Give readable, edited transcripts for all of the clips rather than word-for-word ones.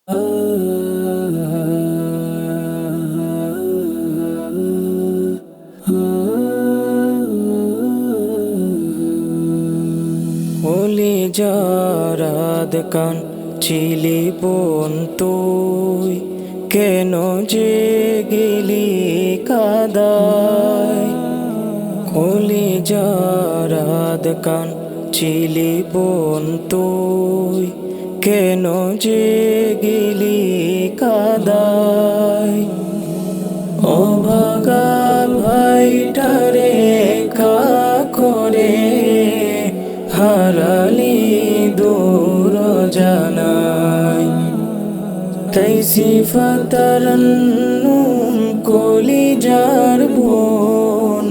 ওলি জারাদ কান চিলি বোন তুই কেন যে গেলি কাদায়। ওলি জারাদ কান চিলি বোন তুই কেন যে গেলি কাদায়। অভাগা ভাইটারে কা করে হারালি দূর জানাই। তাই সিফাতারন্নুম কলিজার বোন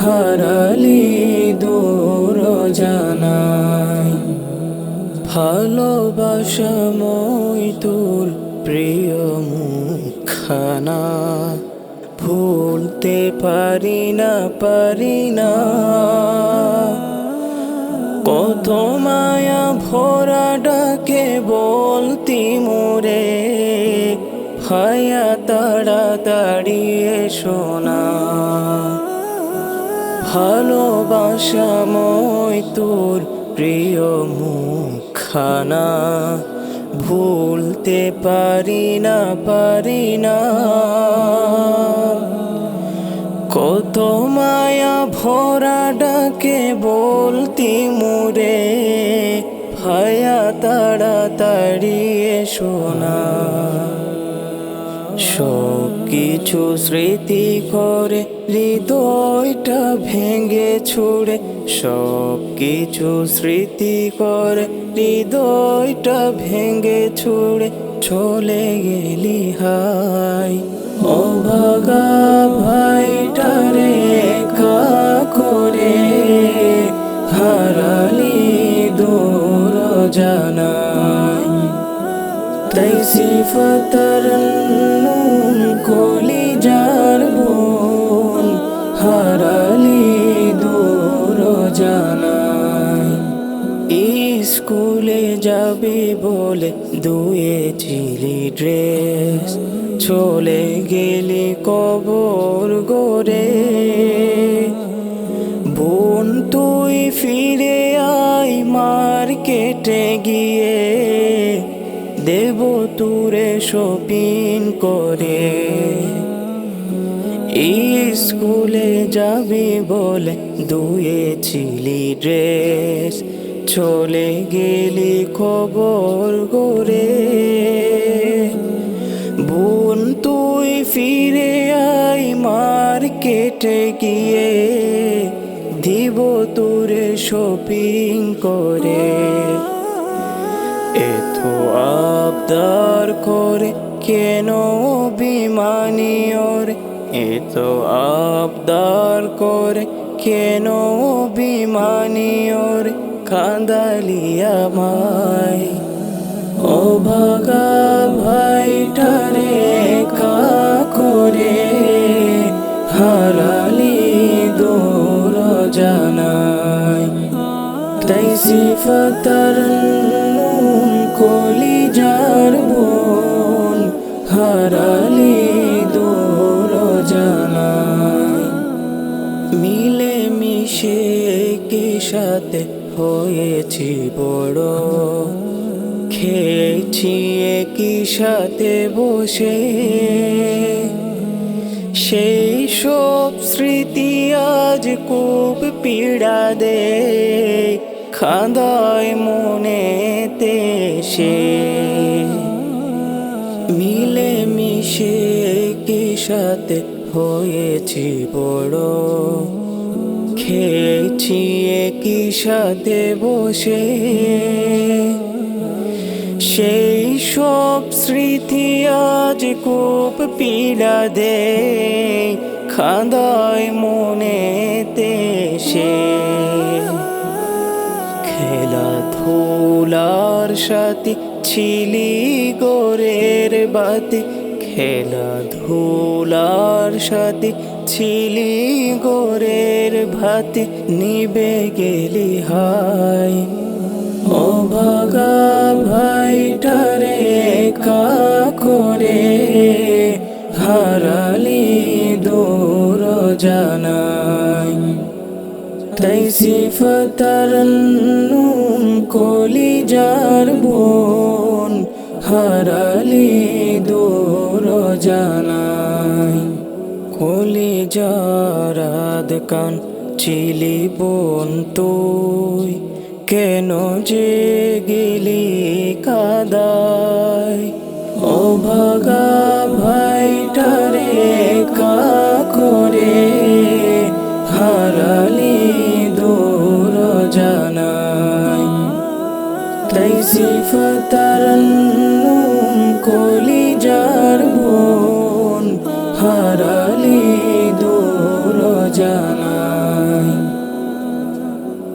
হারালি দূর জানাই। ভালোবাসাময় তোর প্রিয় মুখখানা ভুলতে পারি না। কত মায়া ভরা ডাকে বলতি মোরে ভায়া তাড়াতাড়ি এসো না। ভালোবাসাময় তোর প্রিয় মুখখানা ভুলতে পারি না। কত মায়া ভরা ডাকে বলতি মোরে ভায়া তাড়াতাড়ি এসো না। সব কিছু স্মৃতি করে হৃদয়টা ভেঙে ছুড়ে, সব কিছু স্মৃতি করে হৃদয়টা ভেঙে ছুড়ে চলে গেলি হাই। অভাগা ভাইটারে কা করে হারালি দূর জানাই। তাই সিফাতারন্নুম কলিজার বোন হারালি দূর জানাই। স্কুলে যাবি বলে ধুয়েছিলি ড্রেস, চলে গেলি কবর গড়ে। বোন তুই ফিরে আয় মার্কেটে গিয়ে দেব তোরে শপিং করে। স্কুলে যাবি বলে ধুয়েছিলি ড্রেস, চলে গেলি খবর গড়ে। বোন তুই ফিরে আয় মার্কেটে গিয়ে দিব তোরে শপিং করে। এত আবদার করে কেন অভিমানী ওরে, এত আবদার করে কেন অভিমানী ওরে কাঁদালি আমায়। অভাগা ভাইটারে কা করে হারালি দূর জানাই। তাই সিফাতারন্নুম কলিজার বোন হারালি দূর জানাই। মিলে মিশে কি সাথে হয়েছি বড়, খেয়েছি কি সাথে বসে। সেই সব স্মৃতি আজ খুব পীড়া দে খাঁদায় মনেতে সে। মিলে মিশে কি সাথে হয়েছি বড়, খেয়েছি কি সাথে বসে। সেই সব স্মৃতি আজ খুব পীড়া দে খাঁদায় মনেতে সে। খেলাধুলার সাথে ছিলি গোরের বাতি, খেলাধুলার সাথে ছিলি গোরের ভাতি নিবে গেলি হাই। অভাগা ভাইটারে কা ফতারন্নুম কলিজার বোন হারালি দূর জানাই কলিজার আদকান চিলি বোন তুই কেন যে গেলি কাদায় ও ভাগা ভাইটারে কা করে হারালি দূর জানাই তাই সিফতারন্নুম কলিজা